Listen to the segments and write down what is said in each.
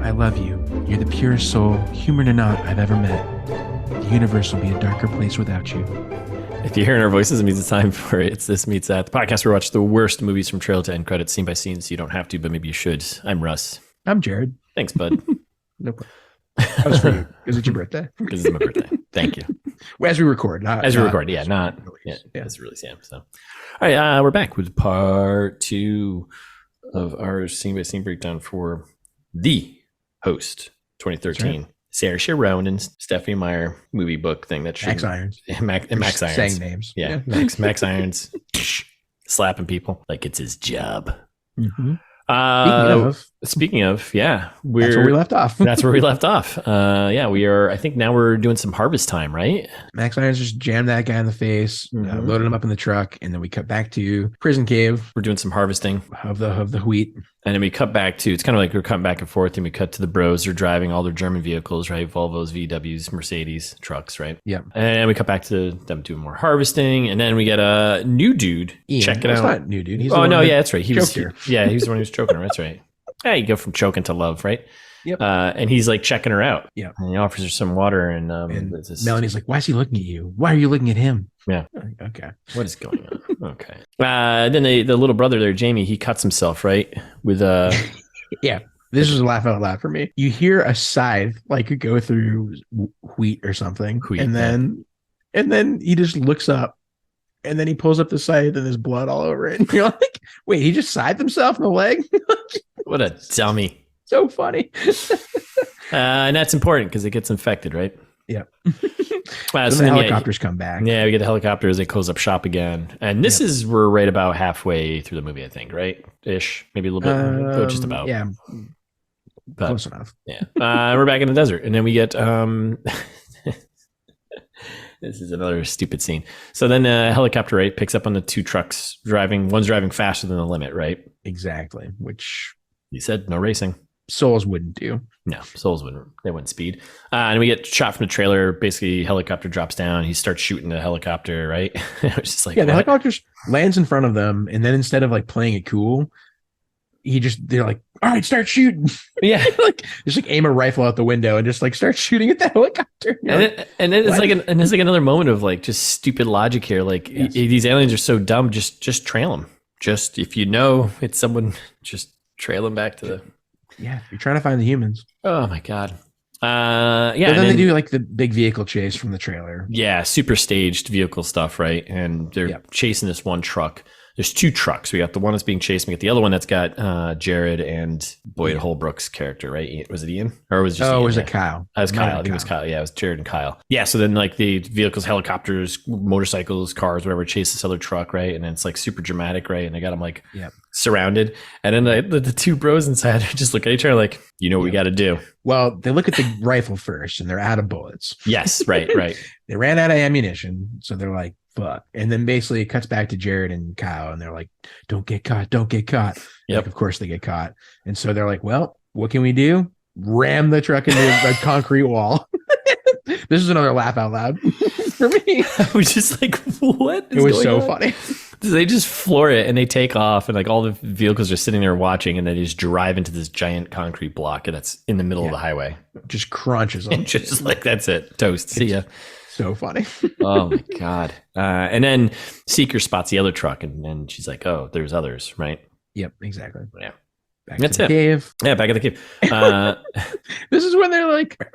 I love you. You're the purest soul, human or not, I've ever met. The universe will be a darker place without you. If you're hearing our voices, it means it's time for It's This Meets That, the podcast where we watch the worst movies from trailer to end credits, scene by scene, so you don't have to, but maybe you should. I'm Russ. I'm Jared. Thanks, bud. No problem. That was for you. Is it your birthday? Because it's my birthday. Thank you. Well, as we record. As we record, yeah, not release. yeah, as release, yeah. So, all right, we're back with part 2 of our scene by scene breakdown for the host 2013. Right. Saoirse Ronan, Stephenie Meyer movie book thing that Max Irons. Max Irons. Saying names. Yeah. Max Irons slapping people like it's his job. Mm-hmm. Speaking of, yeah, that's where we left off. That's where we left off. Yeah, we are. I think now we're doing some harvest time, right? Max Irons just jammed that guy in the face, loaded him up in the truck, and then we cut back to prison cave. We're doing some harvesting of the wheat, and then we cut back to. It's kind of like we're cutting back and forth, and we cut to the bros. They're driving all their German vehicles, right? Volvos, VWs, Mercedes trucks, right? Yeah. And we cut back to them doing more harvesting, and then we get a new dude. Ian. Check it out. It's not new dude. He's yeah, that's right. He was the one who was choking her. That's right. Yeah, you go from choking to love, right? Yep. And he's like checking her out. Yeah. And he offers her some water, and Melanie's like, "Why is he looking at you? Why are you looking at him?" Yeah. Okay. What is going on? Okay. Then the little brother there, Jamie, he cuts himself, right? With yeah. This is a laugh out loud for me. You hear a scythe like go through wheat or something, and then he just looks up. And then he pulls up the scythe and there's blood all over it. And you're like, wait, he just scythed himself in the leg? What a dummy. So funny. And that's important because it gets infected, right? Yeah. So the helicopters come back. Yeah, we get the helicopters. They close up shop again. And this is, we're right about halfway through the movie, I think, right? Ish. Maybe a little bit. Just about. Yeah. But, close enough. Yeah. We're back in the desert. And then we get... This is another stupid scene. So then a helicopter, right, picks up on the two trucks driving. One's driving faster than the limit, right? Exactly. Which he said no racing. Souls wouldn't do. No, Souls wouldn't. They wouldn't speed. And we get shot from the trailer. Basically, helicopter drops down. He starts shooting the helicopter, right? It's just like, yeah, the helicopter lands in front of them, and then instead of like playing it cool, they're like, all right, start shooting. Yeah. just like aim a rifle out the window and just like start shooting at the helicopter. And then it's like another moment of like just stupid logic here. Like these aliens are so dumb. Just trail them. Just if you know it's someone, just trail them back to the. Yeah. You're trying to find the humans. Oh my God. Yeah. But then they do like the big vehicle chase from the trailer. Yeah. Super staged vehicle stuff. Right. And they're chasing this one truck. There's two trucks. We got the one that's being chased. We got the other one that's got Jared and Boyd Holbrook's character, right? Was it Ian? Or was it just Ian? Was it Kyle? It was Kyle. I think it was Kyle. Yeah, it was Jared and Kyle. Yeah, so then like the vehicles, helicopters, motorcycles, cars, whatever, chase this other truck, right? And it's like super dramatic, right? And they got them like surrounded. And then the two bros inside just look at each other like, you know what we got to do. Well, they look at the rifle first and they're out of bullets. Yes, right. They ran out of ammunition. So they're like, fuck. And then basically it cuts back to Jared and Kyle and they're like, don't get caught. Yep. Like, of course they get caught. And so they're like, well, what can we do? Ram the truck into a concrete wall. This is another laugh out loud for me. I was just like, what? It was so funny. They just floor it and they take off and like all the vehicles are sitting there watching and they just drive into this giant concrete block that's in the middle of the highway. Just crunches them. Just like, that's it. Toast. See ya. So funny. Oh my God. And then Seeker spots the other truck and she's like, oh, there's others, right? Yep, exactly. Yeah. That's it. Cave. Yeah, back at the cave. This is when they're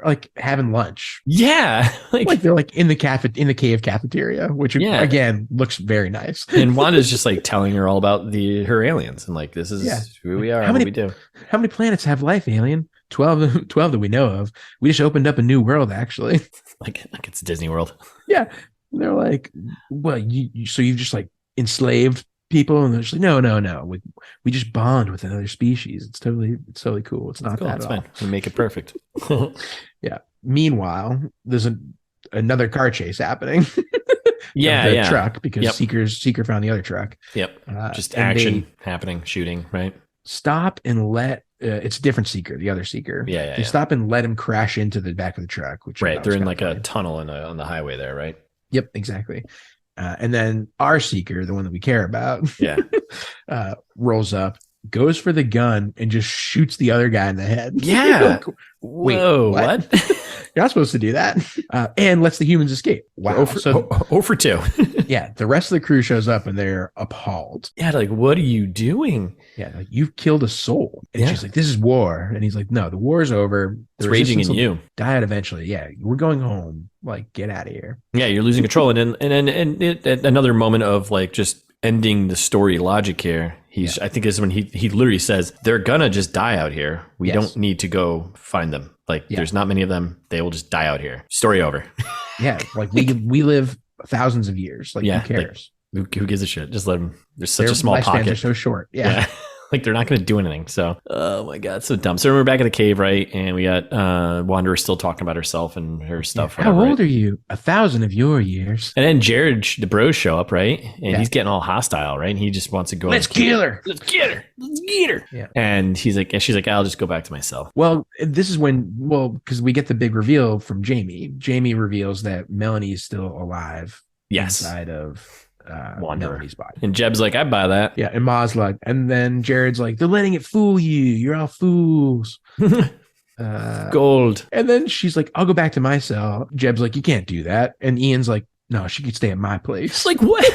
like having lunch. Yeah. Like they're like in the cave cafeteria, which again looks very nice. And Wanda's just like telling her all about her aliens and like, this is who we are, what we do. How many planets have life, alien? 12 that we know of. We just opened up a new world, actually. like it's Disney World. Yeah. And they're like, well, so you've just like enslaved people, and they're just like, no. We just bond with another species. It's totally cool. It's not cool. That it's at all. Fine. We make it perfect. Yeah. Meanwhile, there's another car chase happening. Yeah. Truck because Seeker found the other truck. Yep. Just action happening, shooting, right? Stop and let it's a different Seeker, the other Seeker. They stop and let him crash into the back of the truck, which right. They're in like a tunnel on the highway there, right? Yep, exactly. And then our seeker, the one that we care about, rolls up, goes for the gun, and just shoots the other guy in the head. Yeah. Wait, whoa, what? You're not supposed to do that. And lets the humans escape. Wow. 0 for 2. Yeah. The rest of the crew shows up and they're appalled. Yeah. Like, what are you doing? Yeah. Like, you've killed a soul. And she's like, this is war. And he's like, no, the war's over. It's raging in you. Die out eventually. Yeah. We're going home. Like, get out of here. Yeah. You're losing control. And another moment of like just ending the story logic here. I think this is when he literally says, they're gonna just die out here. We don't need to go find them. Like, there's not many of them. They will just die out here. Story over. Yeah. Like, we live thousands of years. Like, who cares? Like, who gives a shit? Just let them. There's such a small pocket. They're so short. Yeah. Like, they're not going to do anything. So, oh my God, so dumb. So we're back at the cave, right? And we got Wanderer still talking about herself and her stuff. How old are you? 1,000 of your years. And then Jared, the bros show up, right? And he's getting all hostile, right? And he just wants to go. Let's kill her. Let's get her. Let's get her. Yeah. And she's like, I'll just go back to my cell. Well, this is because we get the big reveal from Jamie. Jamie reveals that Melanie is still alive. Inside of Melanie's body. And Jeb's like, I buy that. Yeah. And Ma's like, and then Jared's like, they're letting it fool you. You're all fools. Gold. And then she's like, I'll go back to my cell. Jeb's like, you can't do that. And Ian's like, no, she could stay at my place. Like, what?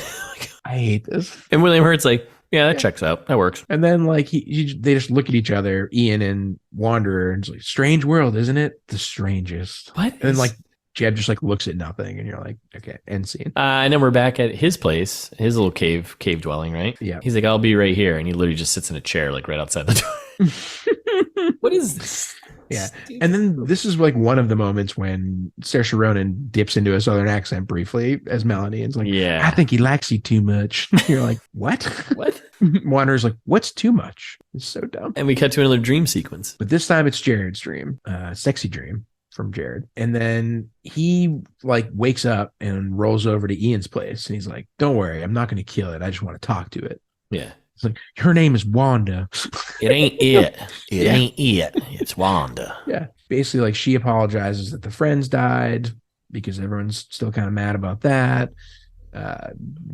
I hate this. And William Hurt's like, yeah, that checks out. That works. And then like they just look at each other, Ian and Wanderer, and it's like, strange world, isn't it? The strangest. What? And then like Jeb just like looks at nothing, and you're like, okay, end scene. And then we're back at his place, his little cave dwelling, right? Yeah. He's like, I'll be right here, and he literally just sits in a chair, like right outside the door. What is this? Yeah. And then this is like one of the moments when Saoirse Ronan dips into a southern accent briefly as Melanie, and it's like, I think he likes you too much. You're like, what? What? Wanderer's like, what's too much? It's so dumb. And we cut to another dream sequence. But this time it's Jared's dream, sexy dream from Jared. And then he like wakes up and rolls over to Ian's place, and he's like, don't worry, I'm not going to kill it. I just want to talk to it. Yeah. It's like, her name is Wanda. It ain't it. It ain't it. It's Wanda. Yeah. Basically, like, she apologizes that the friends died because everyone's still kind of mad about that.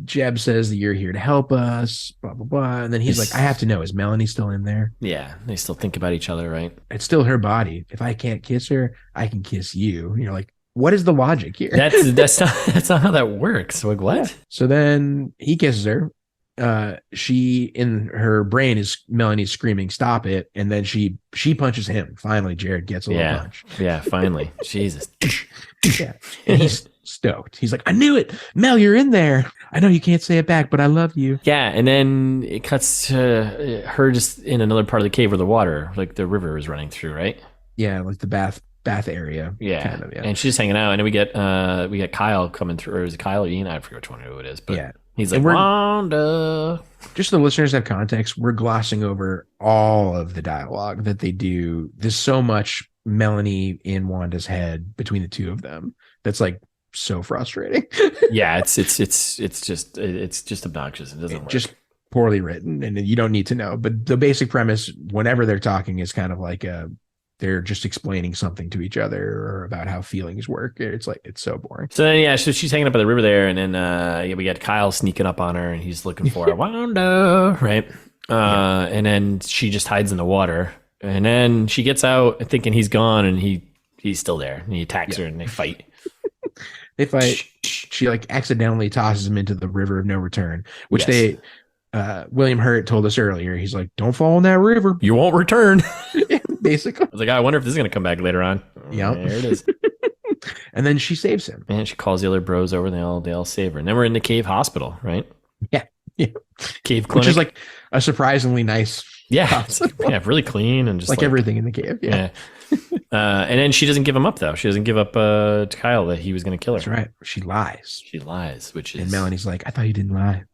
Jeb says that you're here to help us, blah, blah, blah. And then he's like, I have to know, is Melanie still in there? Yeah. They still think about each other, right? It's still her body. If I can't kiss her, I can kiss you. And you're like, what is the logic here? That's not how that works. Like, what? Yeah. So then he kisses her. She, in her brain, is Melanie's screaming, stop it, and then she punches him. Finally, Jared gets a little punch. Yeah, finally. Jesus. Yeah. And he's stoked. He's like, I knew it, Mel, you're in there. I know you can't say it back, but I love you. Yeah. And then it cuts to her just in another part of the cave where the water, like the river, is running through, right? Yeah, like the bath area. Yeah. Kind of, yeah. And she's just hanging out, and then we get Kyle coming through, or is it Kyle or Ian? I forget which one it is, but he's like, Wanda. Just so the listeners have context, we're glossing over all of the dialogue that they do. There's so much Melanie in Wanda's head between the two of them that's like so frustrating. Yeah, it's just obnoxious. It doesn't work. Just poorly written, and you don't need to know. But the basic premise, whenever they're talking, is kind of like they're just explaining something to each other or about how feelings work. It's like, it's so boring. So then, so she's hanging up by the river there, and then we got Kyle sneaking up on her, and he's looking for her. Wanda, right? And then she just hides in the water, and then she gets out thinking he's gone, and he's still there, and he attacks her, and they fight. They fight. She like accidentally tosses him into the river of no return, which William Hurt told us earlier. He's like, don't fall in that river. You won't return. Basically. I was like, I wonder if this is going to come back later on. Yeah. There it is. And then she saves him. And she calls the other bros over, and they all save her. And then we're in the cave hospital, right? Yeah. Cave clinic. Which is like a surprisingly nice hospital. Yeah, really clean and just like everything in the cave. Yeah. And then she doesn't give him up, though. She doesn't give up to Kyle that he was going to kill her. That's right. She lies. Which is... And Melanie's like, I thought you didn't lie.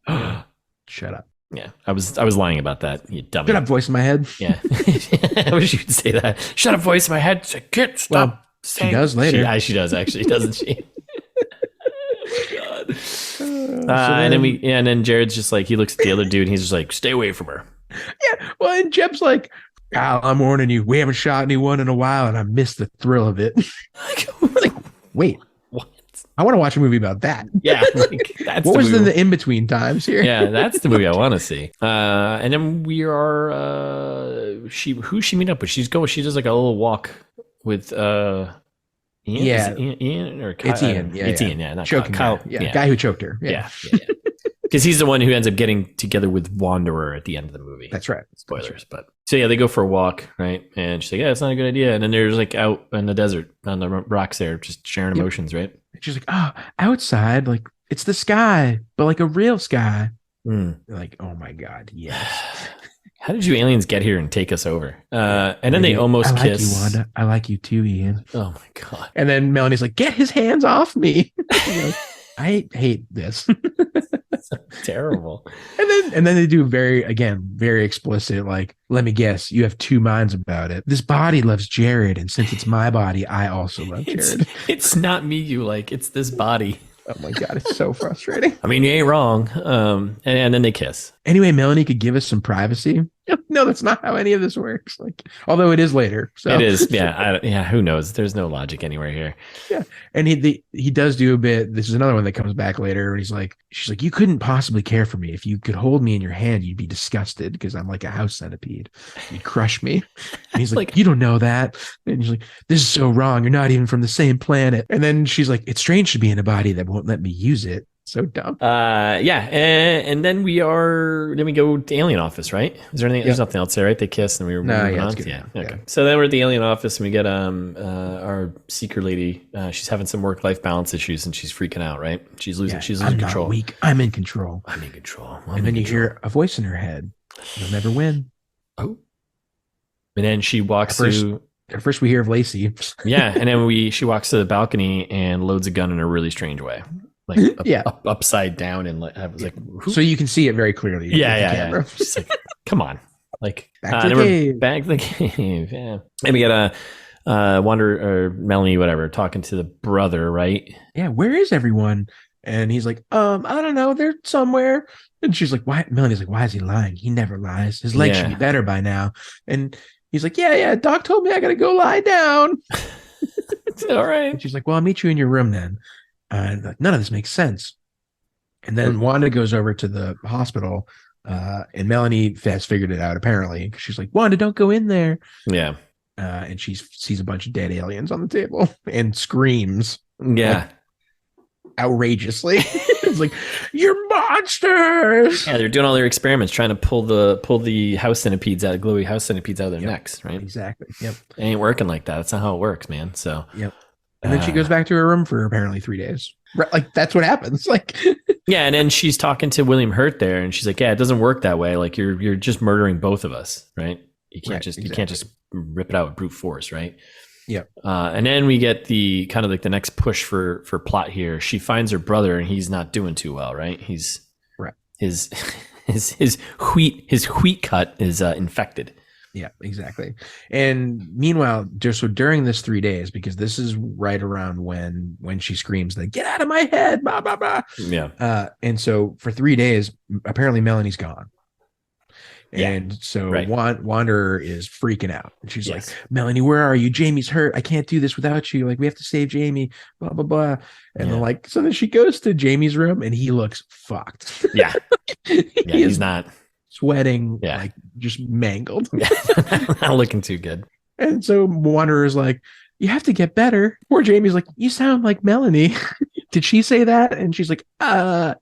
Shut up. Yeah, I was lying about that, you dummy. Shut up, voice in my head. Yeah. I wish you would say that. Shut up, voice in my head. Kid, stop saying. She does later. She does, actually, doesn't she? Oh, God. And then Jared's just like, he looks at the other dude, and he's just like, stay away from her. Yeah, well, and Jeb's like, Kyle, I'm warning you, we haven't shot anyone in a while, and I missed the thrill of it. Like, wait, what? I want to watch a movie about that. Yeah, like, that's what was movie. in the in between times here? Yeah, that's the movie I want to see. And then we are who's she meet up with? She does like a little walk with Ian. Yeah, Ian or Kyle? It's Ian. Yeah, it's Ian. Yeah, not choking Kyle. Guy. Yeah, guy who choked her. Yeah. Because he's the one who ends up getting together with Wanderer at the end of the movie. That's right. Spoilers, but so yeah, they go for a walk, right? And she's like, "Yeah, it's not a good idea." And then they're just like out in the desert on the rocks there, just sharing emotions, right? And she's like, "Oh, outside, like it's the sky, but like a real sky." Like, oh my god, yes. How did you aliens get here and take us over? And then they almost kiss. You, Wanda. I like you too, Ian. Oh my god! And then Melanie's like, "Get his hands off me!" I hate this. So terrible. And then they do very explicit, like, let me guess, you have two minds about it. This body loves Jared, and since it's my body, I also love Jared. It's not me you like, it's this body. Oh my god, it's so frustrating. I mean, you ain't wrong. And then they kiss. Anyway, Melanie could give us some privacy. No, that's not how any of this works. Like, although it is later. So it is. Yeah. Who knows? There's no logic anywhere here. Yeah. And he does do a bit. This is another one that comes back later. And she's like, you couldn't possibly care for me. If you could hold me in your hand, you'd be disgusted because I'm like a house centipede. You'd crush me. And he's like, you don't know that. And she's like, this is so wrong. You're not even from the same planet. And then she's like, it's strange to be in a body that won't let me use it. So dumb. And then we go to Alien Office, right? Is there anything? There's nothing else there, right? They kiss and we were moving on. Okay. Yeah. So then we're at the Alien Office and we get our seeker lady. She's having some work-life balance issues and she's freaking out, right? She's losing control. Not weak. I'm in control. And then you hear a voice in her head. You'll never win. Oh. And then she walks to. First we hear of Lacey. Yeah, and then she walks to the balcony and loads a gun in a really strange way. Like upside down, and I was like, so you can see it very clearly. Yeah. Just like, come on, like back to the cave. Yeah, and we got Wander or Melanie, whatever, talking to the brother, right? Yeah, where is everyone? And he's like, I don't know, they're somewhere. And she's like, why? Melanie's like, why is he lying? He never lies. His legs should be better by now. And he's like, yeah. Doc told me I gotta go lie down. All right. And she's like, well, I'll meet you in your room then. And none of this makes sense. And then Wanda goes over to the hospital, and Melanie has figured it out, apparently. She's like, Wanda, don't go in there. Yeah. And she sees a bunch of dead aliens on the table and screams. Yeah. Like, outrageously. It's like, you're monsters. Yeah, they're doing all their experiments trying to pull the house centipedes out, glowy house centipedes out of their necks, right? Exactly. Yep. It ain't working like that. That's not how it works, man. So yep. And then she goes back to her room for apparently 3 days. Right, like that's what happens. Like, yeah, and then she's talking to William Hurt there, and she's like, "Yeah, it doesn't work that way. Like you're just murdering both of us, right? You can't you can't just rip it out with brute force, right?" Yeah. And then we get the kind of like the next push for plot here. She finds her brother, and he's not doing too well, right? He's right. His wheat cut is infected. Yeah, exactly. And meanwhile, so during this 3 days, because this is right around when she screams like, get out of my head, blah, blah, blah. Yeah. And so for 3 days, apparently Melanie's gone. And so Wanderer is freaking out. And she's like, Melanie, where are you? Jamie's hurt. I can't do this without you. Like, we have to save Jamie, blah, blah, blah. And then like, so then she goes to Jamie's room and he looks fucked. Yeah. He's not sweating, like just mangled. Not looking too good. And so Wanderer is like, you have to get better. Poor Jamie's like, you sound like Melanie. Did she say that? And she's like,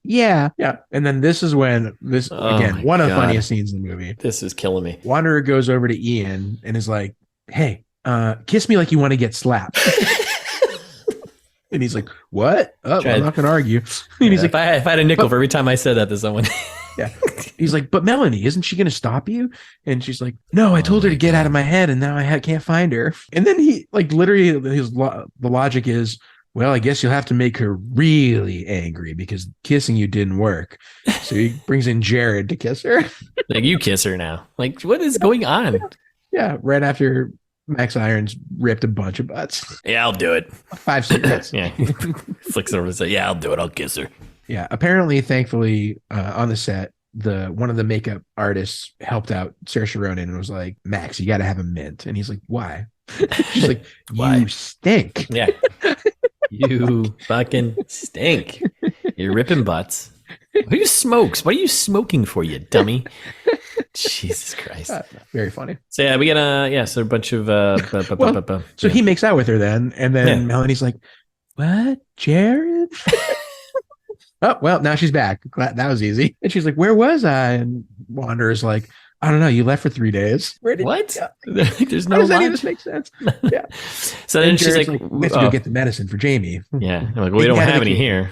yeah. And then this is when one of the funniest scenes in the movie. This is killing me. Wanderer goes over to Ian and is like, hey, kiss me like you want to get slapped. And he's like, what? Oh, I'm not gonna argue. And he's like, if I had a nickel for every time I said that to someone. Yeah. He's like, but Melanie, isn't she going to stop you? And she's like, no, I told her to get out of my head and now I can't find her. And then he like literally the logic is, well, I guess you'll have to make her really angry because kissing you didn't work. So he brings in Jared to kiss her. Like, you kiss her now. Like, what is going on? Yeah. Right after Max Irons ripped a bunch of butts. Yeah, I'll do it. 5 cigarettes. Yeah. Flicks over and says, yeah, I'll do it. I'll kiss her. Yeah, apparently, thankfully, on the set, one of the makeup artists helped out Saoirse Ronan and was like, Max, you got to have a mint. And he's like, why? She's like, why? You stink. Yeah. You fucking stink. You're ripping butts. Who smokes? What are you smoking for, you dummy? Jesus Christ. Very funny. So yeah, we get so a bunch of so he makes out with her then, and then Melanie's like, "What, Jared?" Oh, well, now she's back. Glad that was easy. And she's like, "Where was I?" And Wander's like, "I don't know. You left for 3 days." Where did what? There's no. How does any of this make sense? Yeah. So then she's like, "Let's go get the medicine for Jamie." Yeah. I'm like, well, we don't have any here.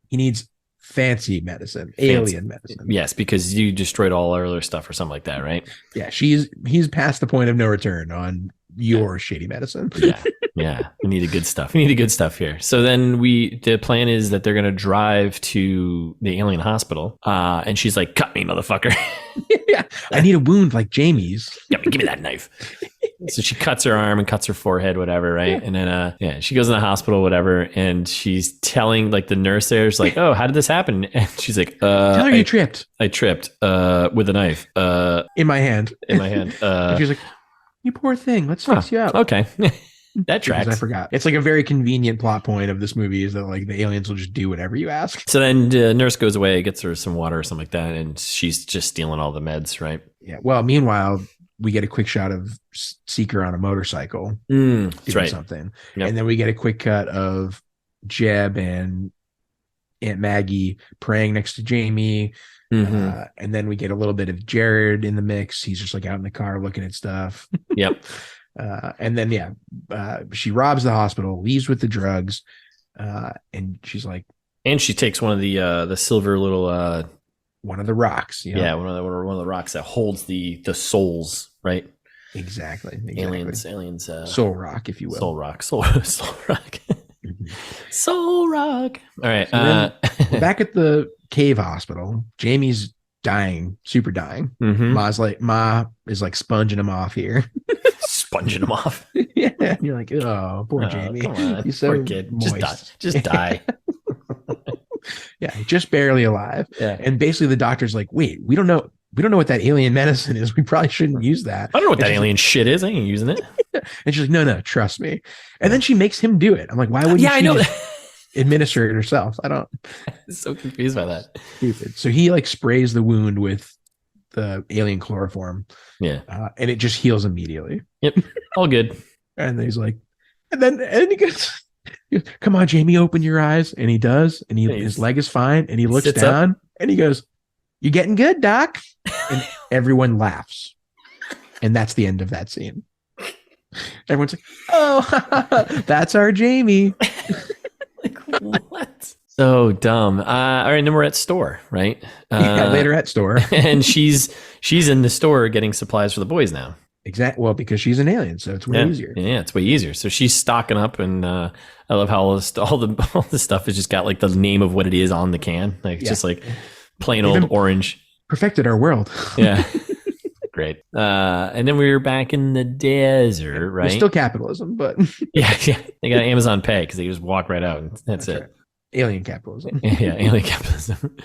He needs fancy medicine, alien medicine. Yes, because you destroyed all our other stuff or something like that, right? Yeah. He's past the point of no return on your shady medicine. Yeah. We need the good stuff. We need the good stuff here. So then the plan is that they're going to drive to the alien hospital. And she's like, cut me, motherfucker. Yeah. I need a wound like Jamie's. Give me that knife. So she cuts her arm and cuts her forehead, whatever, right? And then she goes in the hospital, whatever, and she's telling like the nurse there's like, oh, how did this happen? And she's like, tell her you tripped. I tripped with a knife. In my hand. And she's like, you poor thing. Let's fix you up. Okay. That tracks. I forgot. It's like a very convenient plot point of this movie is that like the aliens will just do whatever you ask. So then the nurse goes away, gets her some water or something like that, and she's just stealing all the meds, right? Yeah. Well, meanwhile, we get a quick shot of Seeker on a motorcycle that's right. something. Yep. And then we get a quick cut of Jeb and Aunt Maggie praying next to Jamie. Mm-hmm. And then we get a little bit of Jared in the mix. He's just like out in the car looking at stuff. Yep. And then, she robs the hospital, leaves with the drugs. And she's like, and she takes one of the silver little, one of the rocks. Yeah. One of the rocks that holds the souls, right? Exactly. Aliens, soul rock, if you will. Soul rock. Mm-hmm. Soul rock. All right. So we're back at the cave hospital. Jamie's dying, super dying. Mm-hmm. Ma is like sponging him off here. Sponging him off. Yeah. And you're like, oh, poor Jamie. Come on. He's so poor kid. moist. Just die. Yeah, just barely alive. Yeah. And basically the doctor's like, wait, we don't know what that alien medicine is. We probably shouldn't use that. I don't know what that alien shit is. I ain't using it. And she's like, no, trust me. And then she makes him do it. I'm like, why wouldn't I know that. Administer it herself? I'm so confused by that. Stupid. So he like sprays the wound with the alien chloroform. Yeah. And it just heals immediately. Yep. All good. And then he's like, and he goes, come on, Jamie, open your eyes. And he does. And his leg is fine. And he looks down and he goes, you're getting good, Doc. And everyone laughs. And that's the end of that scene. Everyone's like, oh, that's our Jamie. Like, what? So dumb. All right, then we're at store, right? Later at store. And she's in the store getting supplies for the boys now. Exactly. Well, because she's an alien, so it's way easier. Yeah, it's way easier. So she's stocking up, and I love how all the stuff has just got like the name of what it is on the can, like just like plain old orange. Perfected our world. Yeah. Great. And then we were back in the desert, right? It's still capitalism, but yeah. They got Amazon Pay because they just walk right out, and that's it. Right. Alien capitalism. Yeah, alien capitalism.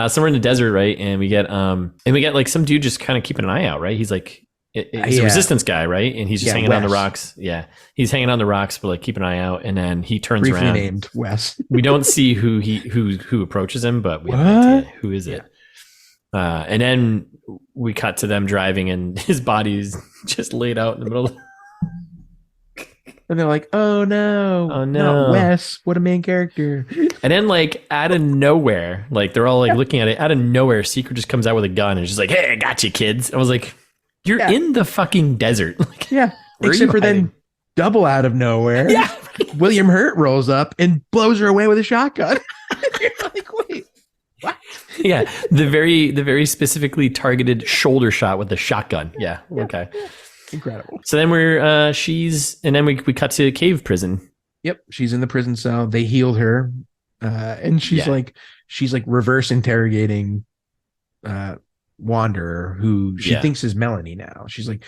So we're in the desert, right? And we get like some dude just kind of keeping an eye out, right? He's like, he's a resistance guy, right? And he's just hanging on the rocks. Yeah, he's hanging on the rocks, but like keep an eye out. And then he turns briefly around. Named Wes. We don't see who approaches him, but we have no idea who is it. And then we cut to them driving, and his body's just laid out in the middle. And they're like, oh no, not Wes, what a main character. And then like out of nowhere, like they're all like looking at it, out of nowhere, Secret just comes out with a gun and is just like, hey, I got you, kids. I was like, you're in the fucking desert. Like, except for then double out of nowhere. Yeah. William Hurt rolls up and blows her away with a shotgun. You're like, wait, what? Yeah, the very specifically targeted shoulder shot with the shotgun. Yeah. Okay. Incredible. So then we cut to cave prison. Yep, she's in the prison cell. They healed her, and she's like reverse interrogating Wanderer, who she thinks is Melanie now. She's like,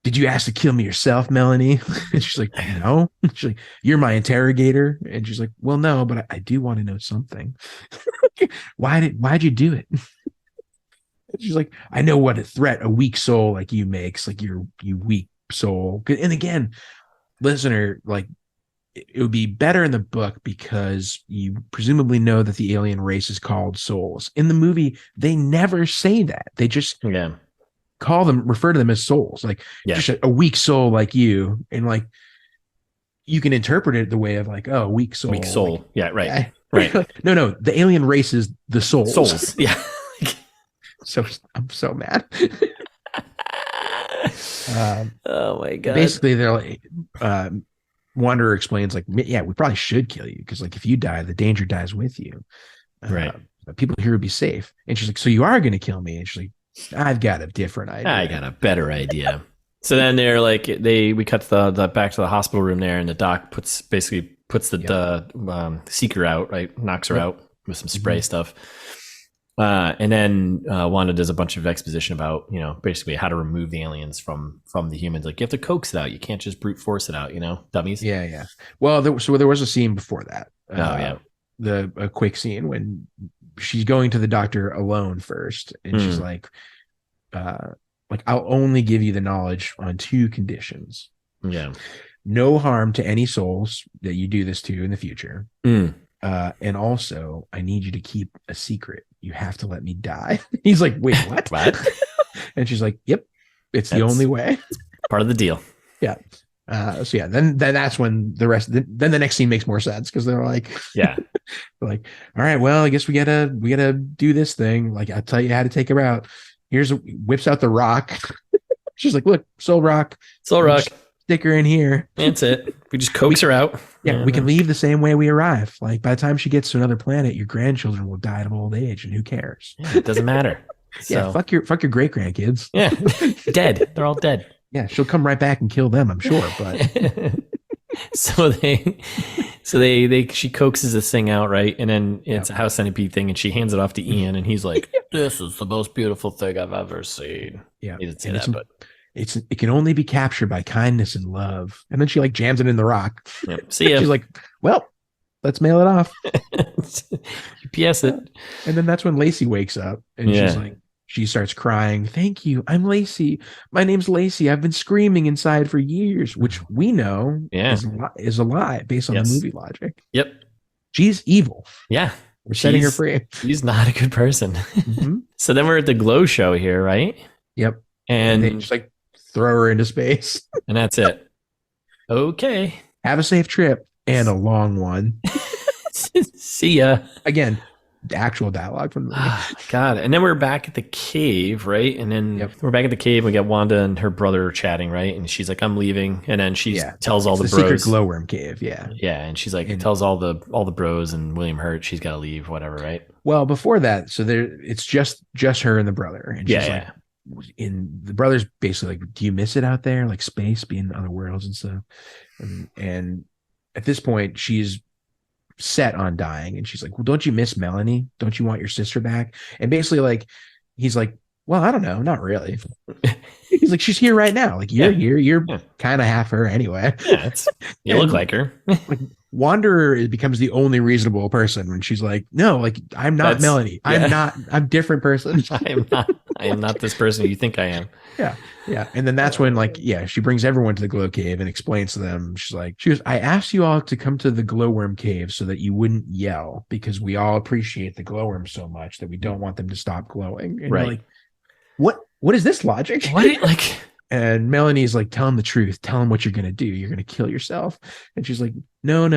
"Did you ask to kill me yourself, Melanie?" And she's like, "No." She's like, "You're my interrogator," and she's like, "Well, no, but I do want to know something. Why'd you do it?" She's like, I know what a threat a weak soul like you makes, like you weak soul. And again, listener, like it would be better in the book because you presumably know that the alien race is called souls. In the movie, they never say that. They just refer to them as souls, like just a weak soul like you, and like you can interpret it the way of like, oh, weak soul. Like, yeah, right. Right. No, the alien race is the souls. Souls. Yeah. So I'm so mad. Oh my God. Basically, they're like, Wanderer explains like, yeah, we probably should kill you because like if you die, the danger dies with you. Right. People here would be safe. And she's like, so you are going to kill me? And she's like, I've got a different idea. I got a better idea. So then they're like, we cut the back to the hospital room there, and the doc puts the seeker out, right? Knocks her out with some spray stuff. And then Wanda does a bunch of exposition about, basically how to remove the aliens from the humans. Like, you have to coax it out. You can't just brute force it out, dummies. Yeah. Well, there was a scene before that. A quick scene when she's going to the doctor alone first, and she's like, I'll only give you the knowledge on 2 conditions. Yeah. No harm to any souls that you do this to in the future. And also, I need you to keep a secret. You have to let me die. He's like, wait, what? What? And she's like, yep, it's the only way. Part of the deal. Yeah. Then that's when the rest. Then the next scene makes more sense because they're like, they're like, all right, well, I guess we gotta do this thing. Like, I'll tell you how to take her out. Whips out the rock. She's like, look, soul rock. Stick her in here. That's it. We just coax her out. Yeah, we can leave the same way we arrive. Like, by the time she gets to another planet, your grandchildren will die of old age, and who cares? Yeah, it doesn't matter. Yeah, fuck your great grandkids. Yeah, dead. They're all dead. Yeah, she'll come right back and kill them, I'm sure. But she coaxes this thing out, right? And then it's a house centipede thing, and she hands it off to Ian, and he's like, "This is the most beautiful thing I've ever seen." Yeah, he didn't say that, but it can only be captured by kindness and love. And then she like jams it in the rock. Yep. See ya. She's like, well, let's mail it off. UPS it. And then that's when Lacey wakes up, and she's like, she starts crying. Thank you. I'm Lacey. My name's Lacey. I've been screaming inside for years, which we know is a lie based on the movie logic. Yep. She's evil. Yeah. We're setting her free. She's not a good person. So then we're at the Glow show here, right? Yep. And they just like throw her into space. And that's it. Okay. Have a safe trip and a long one. See ya. Again, the actual dialogue from the movie. God. And then we're back at the cave, right? And then we're back at the cave. We got Wanda and her brother chatting, right? And she's like, I'm leaving. And then she tells all the bros. Secret glowworm cave, yeah. Yeah. And she's like, tells all the bros and William Hurt she's got to leave, whatever, right? Well, before that, so it's just her and the brother. And she's like, the brother's basically like, do you miss it out there? Like space, being in other worlds and stuff. And at this point, she's set on dying, and she's like, well, don't you miss Melanie? Don't you want your sister back? And basically, like, he's like, well, I don't know, not really. He's like, she's here right now. Like, you're here, you're kind of half her anyway. You look like her. Like, Wanderer becomes the only reasonable person when she's like, no, like, I'm not Melanie. I'm a different person. I am not this person you think I am. Yeah. And then that's when, like, she brings everyone to the Glow Cave and explains to them. She goes, I asked you all to come to the Glowworm Cave so that you wouldn't yell, because we all appreciate the glowworm so much that we don't want them to stop glowing. And you're like, what is this logic? And Melanie's like, tell him the truth. Tell him what you're going to do. You're going to kill yourself. And she's like, no.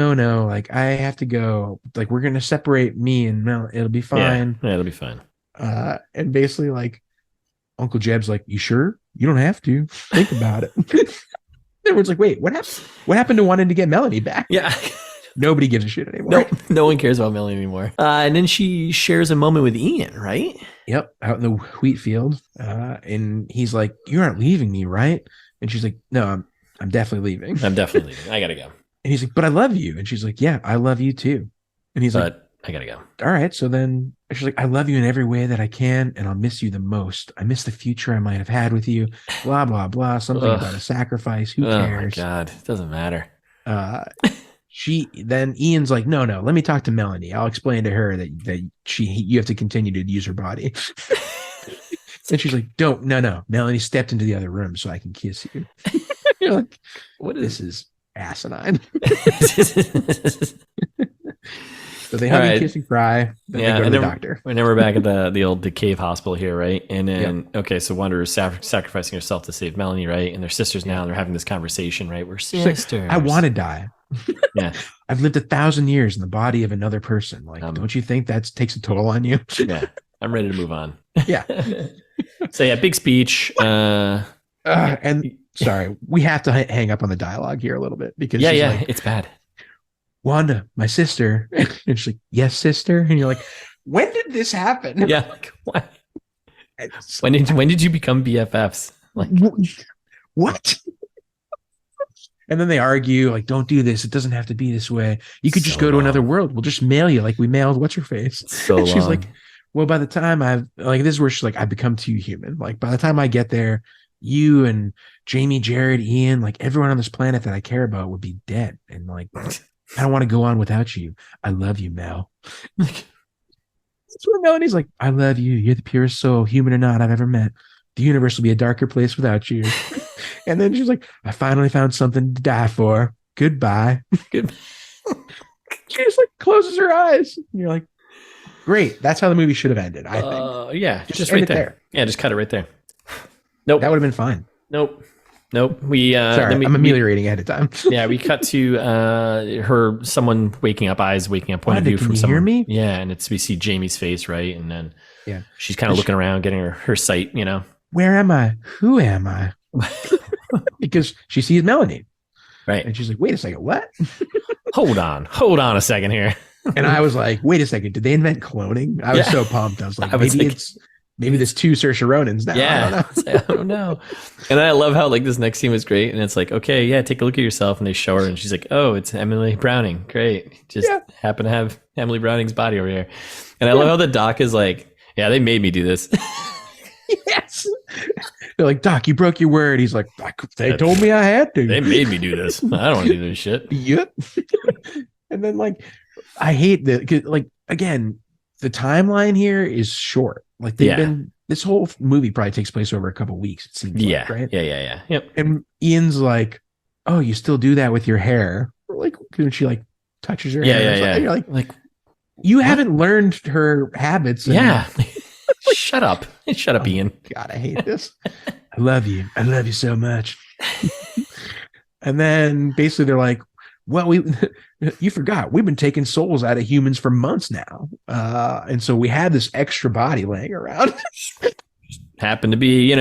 Like, I have to go. Like, we're going to separate me and Mel. It'll be fine. Yeah, it'll be fine. And basically, like, Uncle Jeb's like, you sure? You don't have to. Think about it. Everyone's like, wait, what happened? What happened to wanting to get Melanie back? Yeah. Nobody gives a shit anymore. No one cares about Melanie anymore. And then she shares a moment with Ian, right? Yep, out in the wheat field. And he's like, you aren't leaving me, right? And she's like, no, I'm definitely leaving. I'm definitely leaving. I gotta go. And he's like, but I love you. And she's like, yeah, I love you too. And he's like, I gotta go. All right. So then she's like, I love you in every way that I can, and I'll miss you the most. I miss the future I might have had with you. Blah, blah, blah. Something about a sacrifice. Who cares? Oh my God. It doesn't matter. Ian's like, no, let me talk to Melanie. I'll explain to her that you have to continue to use her body. And she's like, no. Melanie stepped into the other room so I can kiss you. You're like, what is this? asinine. So they hug and kiss and cry. Then they go to the doctor. And then we're back at the old cave hospital here, right? And then, okay, so Wanda is sacrificing herself to save Melanie, right? And they're sisters now, and they're having this conversation, right? We're sisters. Like, I want to die. Yeah. I've lived 1,000 years in the body of another person. Like, don't you think that takes a toll on you? Yeah. I'm ready to move on. Yeah. So, yeah, big speech. And sorry, we have to hang up on the dialogue here a little bit because like, it's bad. Wanda, my sister. And she's like, yes, sister. And you're like, when did this happen? Yeah. Like, what? When did you become BFFs? Like, what? And then they argue, like, don't do this. It doesn't have to be this way. You could just go to another world. We'll just mail you like we mailed what's her face. And she's like, well, by the time this is where she's like, I've become too human. Like, by the time I get there, you and Jamie, Jared, Ian, like everyone on this planet that I care about would be dead. And like, I don't want to go on without you. I love you, Mel. That's where Melanie's like, I love you. You're the purest soul, human or not, I've ever met. The universe will be a darker place without you. And then she's like, I finally found something to die for. Goodbye. She just like closes her eyes. And you're like, great. That's how the movie should have ended, I think. Yeah, just right there. Yeah, just cut it right there. Nope. That would have been fine. Nope. Sorry, I'm ameliorating ahead of time. Yeah, we cut to someone waking up point of view from someone. Hear me? Yeah, and we see Jamie's face, right? And then she's kind of looking around, getting her sight, you know. Where am I? Who am I? Because she sees Melanie. Right. And she's like, wait a second, what? Hold on a second here. And I was like, wait a second, did they invent cloning? I was so pumped. I was like, maybe there's two Saoirse Ronans now. Yeah, I don't know. And I love how like this next scene was great. And it's like, okay, yeah, take a look at yourself. And they show her and she's like, oh, it's Emily Browning. Great. Just happen to have Emily Browning's body over here. And I love how the doc is like, yeah, they made me do this. Yes. They're like, Doc, you broke your word. He's like, they told me I had to. They made me do this. I don't want to do this shit. Yep. And then like, I hate that. Like, again, the timeline here is short. Like this whole movie probably takes place over a couple of weeks. It seems like, right? Yeah. Yep. And Ian's like, oh, you still do that with your hair? Or like, when she like touches her hair. Yeah. You're like, you haven't learned her habits. Yeah. Shut up, Ian. God, I hate this. I love you so much. And then basically they're like, well, you forgot we've been taking souls out of humans for months now, and so we had this extra body laying around. Happened to be,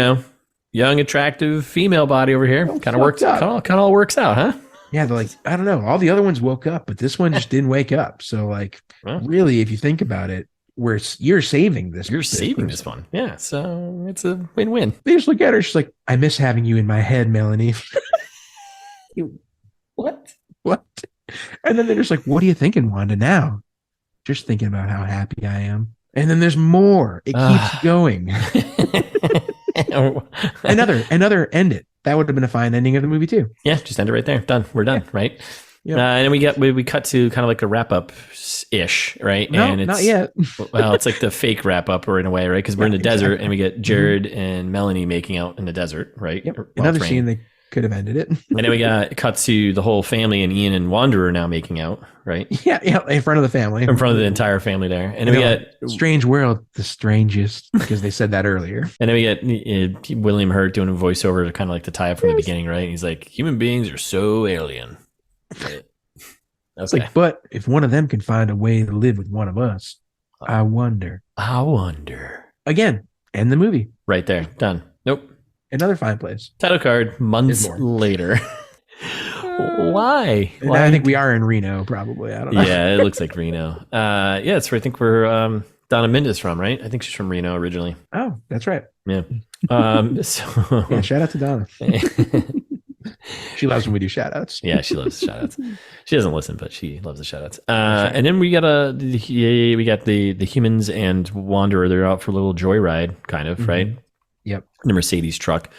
young, attractive female body over here. Kind of works. Kind of all works out, huh? Yeah, they're like, I don't know. All the other ones woke up, but this one just didn't wake up. So, like, really, if you think about it, you're saving this. You're saving this one. Yeah, so it's a win-win. They just look at her. She's like, I miss having you in my head, Melanie. What? And then they're just like, what are you thinking, Wanda, now? Just thinking about how happy I am. And then there's more. It keeps going. Another end it. That would have been a fine ending of the movie too. Yeah, just end it right there. Done. We're done, right? Yeah. And then we cut to kind of like a wrap up ish, right? No, and it's not yet. Well, it's like the fake wrap up, or in a way, right? Because we're in the desert and we get Jared and Melanie making out in the desert, right? Yep. Another scene they could have ended it. And then we got cut to the whole family, and Ian and Wanderer now making out, right? Yeah, in front of the family, in front of the entire family there. And then we got strange world, the strangest, because they said that earlier. And then we get William Hurt doing a voiceover to kind of like to tie up from the beginning, right? And he's like, human beings are so alien. Right? It's like, but if one of them can find a way to live with one of us, I wonder. Again, end the movie. Right there. Done. Nope. Another fine place. Title card months later. Why? I think we are in Reno, probably. I don't know. Yeah, it looks like Reno. That's where I think we're Donna Mendes from, right? I think she's from Reno originally. Oh, that's right. Yeah. Shout out to Donna. She loves when we do shout outs. Yeah, she loves shout outs. She doesn't listen, but she loves the shout outs. And then we got the humans and Wanderer. They're out for a little joyride, kind of, right? Yep. The Mercedes truck.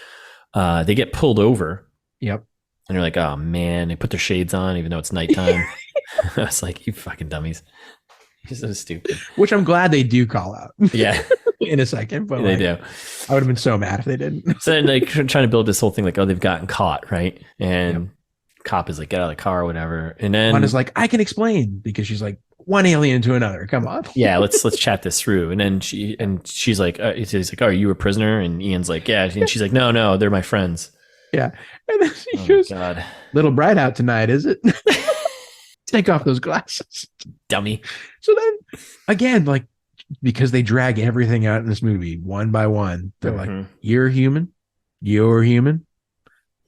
They get pulled over. Yep. And they're like, oh man, they put their shades on even though it's nighttime. I was like, you fucking dummies. You're so stupid. Which I'm glad they do call out. Yeah. In a second, but they do. I would have been so mad if they didn't. So then they're trying to build this whole thing like, oh, they've gotten caught, right? And cop is like, get out of the car or whatever. And then Wanda's like, I can explain, because she's like, one alien to another. Come on. Yeah, let's chat this through. And then she's like, he's like, oh, are you a prisoner? And Ian's like, yeah. And she's like, no, they're my friends. Yeah. And then she goes, God. Little bright out tonight, is it? Take off those glasses. Dummy. So then again, like, because they drag everything out in this movie one by one, they're like, you're human, you're human,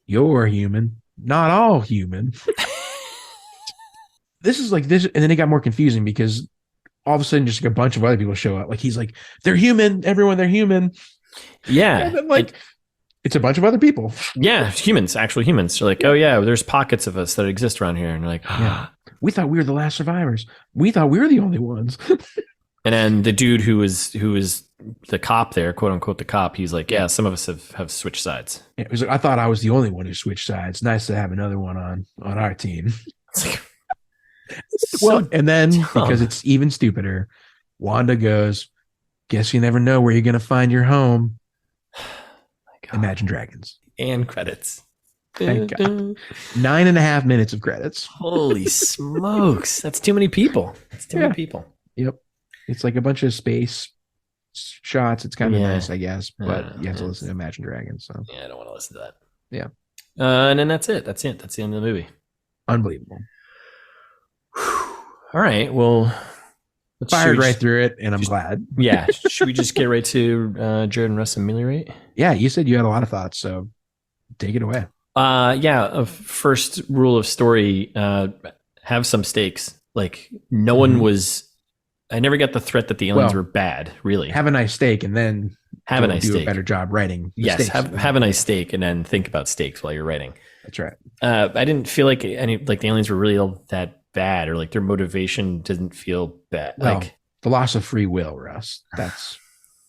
you're human, not all human. This is like this, and then it got more confusing because all of a sudden just like a bunch of other people show up. Like he's like, they're human, everyone, they're human. Yeah. And then like it's a bunch of other people. Yeah, humans, actual humans. They're like, oh yeah, there's pockets of us that exist around here. And they're like, yeah, we thought we were the last survivors. We thought we were the only ones. And then the dude who is the cop there, quote unquote, the cop, he's like, yeah, some of us have switched sides. Yeah, it was like, I thought I was the only one who switched sides. Nice to have another one on our team. Well, so and then dumb. Because it's even stupider, Wanda goes, guess you never know where you're going to find your home. Imagine Dragons. And credits. Thank God. 9.5 minutes of credits. Holy smokes. That's too many people. That's too many people. Yep. It's like a bunch of space shots. It's kind of nice, I guess, but you have to listen to Imagine Dragons. So yeah, I don't want to listen to that. Yeah. And then that's it. That's the end of the movie. Unbelievable. All right. Well, fired right through it, and I'm glad. Yeah. Should we just get right to Jared and Russ Ameliorate? Yeah, you said you had a lot of thoughts, so take it away. First rule of story: have some stakes. Like no one was. I never got the threat that the aliens were bad. Really, have a nice steak, and then do a better job writing. Yes, have a nice steak, and then think about stakes while you're writing. That's right. I didn't feel like the aliens were really all that bad, or like their motivation didn't feel bad. Well, like the loss of free will, Russ. That's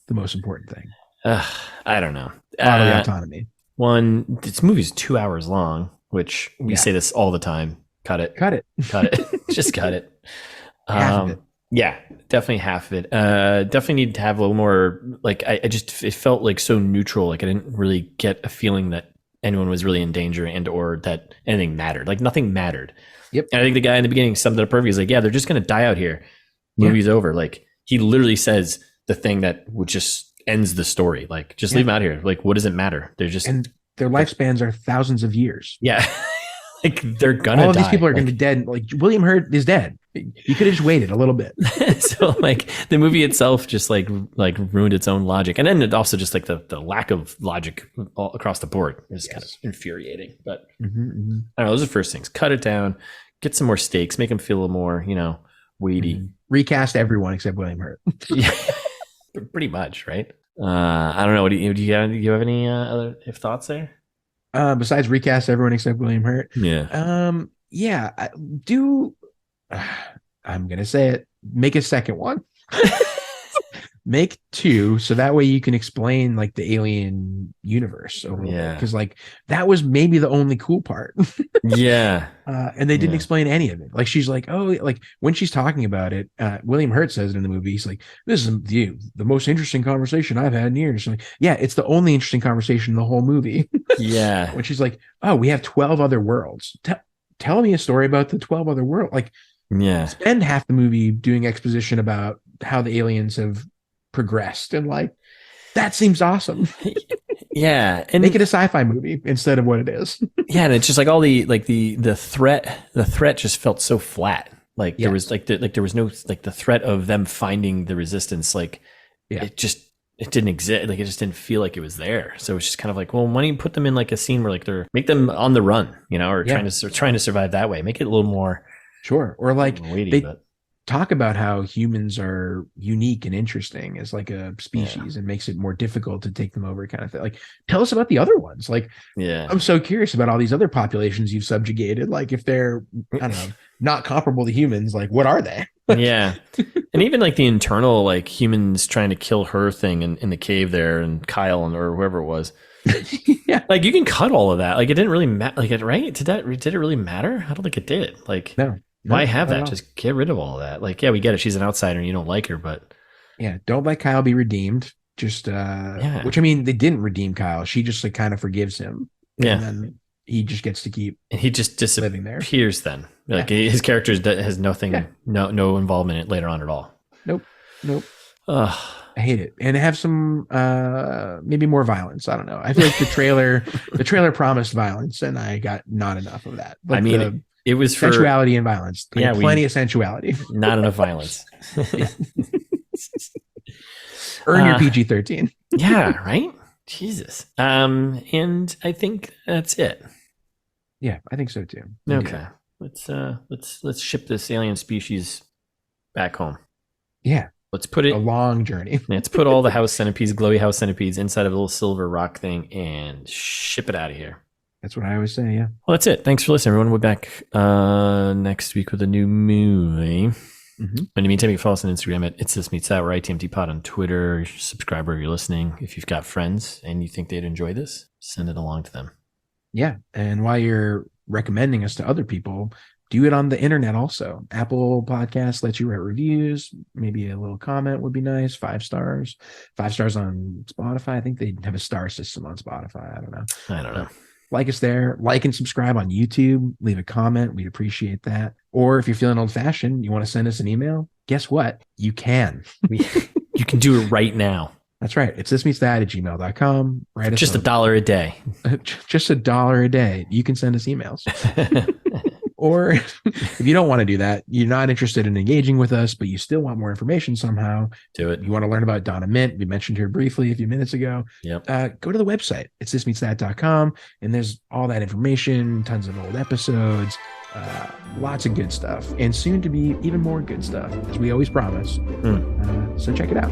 the most important thing. I don't know. Bodily autonomy. One, this movie's 2 hours long, which we say this all the time. Cut it. Just cut it. Half of it. Yeah, definitely half of it. Definitely need to have a little more. Like it felt like so neutral. Like I didn't really get a feeling that anyone was really in danger and or that anything mattered. Like nothing mattered. Yep. And I think the guy in the beginning summed it up perfectly. He's like, yeah, they're just gonna die out here. Movie's over. Like he literally says the thing that would just ends the story. Like just leave them out here. Like what does it matter? They're just and their lifespans are thousands of years. Yeah. Like they're gonna all of die. These people are gonna be dead. Like William Hurt is dead. You could have just waited a little bit. So like the movie itself just like ruined its own logic, and then it also just like the lack of logic all across the board is kind of infuriating. But I don't know, those are the first things. Cut it down, get some more stakes, make them feel a little more weighty. Recast everyone except William Hurt. Yeah, pretty much, right? I don't know. Do you have any other thoughts there? Besides recast everyone except William Hurt. Yeah. I do. I'm gonna say it. Make a second one. Make two, so that way you can explain like the alien universe a little bit. Because like that was maybe the only cool part. Yeah. And they didn't explain any of it. Like she's like, oh, like when she's talking about it, William Hurt says it in the movie. He's like, this is the most interesting conversation I've had in years. Like, yeah, it's the only interesting conversation in the whole movie. Yeah. When she's like, oh, we have 12 other worlds. Tell me a story about the 12 other worlds. Like, spend half the movie doing exposition about how the aliens have progressed, and like that seems awesome. Yeah, and make it a sci-fi movie instead of what it is. Yeah, and it's just like all the threat just felt so flat. Like there was there was no like the threat of them finding the resistance. Like it didn't exist. Like it just didn't feel like it was there. So it's just kind of like, well, why don't you put them in like a scene where like make them on the run, or trying to survive that way. Make it a little more or like weighty, talk about how humans are unique and interesting as like a species and makes it more difficult to take them over kind of thing. Like tell us about the other ones. Like, I'm so curious about all these other populations you've subjugated. Like if they're, I don't know, not comparable to humans, like what are they? Yeah. And even like the internal, like humans trying to kill her thing in the cave there and Kyle or whoever it was. Yeah. Like you can cut all of that. Like it didn't really matter. Like right. Did it really matter? I don't think it did. Like, no. Why have that? Just get rid of all of that. Like, yeah, we get it. She's an outsider and you don't like her, but don't let Kyle be redeemed. Just which I mean, they didn't redeem Kyle. She just like kind of forgives him. Yeah. And then he just gets to keep. And he just disappears then. Like his character has nothing, no involvement in it later on at all. Nope. I hate it. And have some maybe more violence. I don't know. I feel like the trailer promised violence, and I got not enough of that. Like, I mean, it was for sensuality and violence. Like, plenty of sensuality. Not enough violence. Earn your PG-13. Yeah, right? Jesus. And I think that's it. Yeah, I think so too. Okay. Let's ship this alien species back home. Yeah. Let's put it a long journey. Let's put all the house centipedes, glowy house centipedes, inside of a little silver rock thing and ship it out of here. That's what I always say, yeah. Well, that's it. Thanks for listening, everyone. We'll be back next week with a new movie. Mm-hmm. In the meantime, you can follow us on Instagram at It's This Meets That, or ITMT Pod on Twitter. Subscribe wherever you're listening. If you've got friends and you think they'd enjoy this, send it along to them. Yeah. And while you're recommending us to other people, do it on the internet also. Apple Podcasts lets you write reviews. Maybe a little comment would be nice. 5 stars. 5 stars on Spotify. I think they have a star system on Spotify. I don't know. Like us there. Like and subscribe on YouTube. Leave a comment. We'd appreciate that. Or if you're feeling old-fashioned, you want to send us an email, guess what? You can. You can do it right now. That's right. It's thismeetsthat@gmail.com. Write us just $1 a day. Just $1 a day. You can send us emails. Or if you don't want to do that, you're not interested in engaging with us, but you still want more information somehow. Do it. You want to learn about Donna Mint. We mentioned her briefly a few minutes ago. Yep. Go to the website. It's thismeetsthat.com. And there's all that information, tons of old episodes, lots of good stuff, and soon to be even more good stuff, as we always promise. So check it out.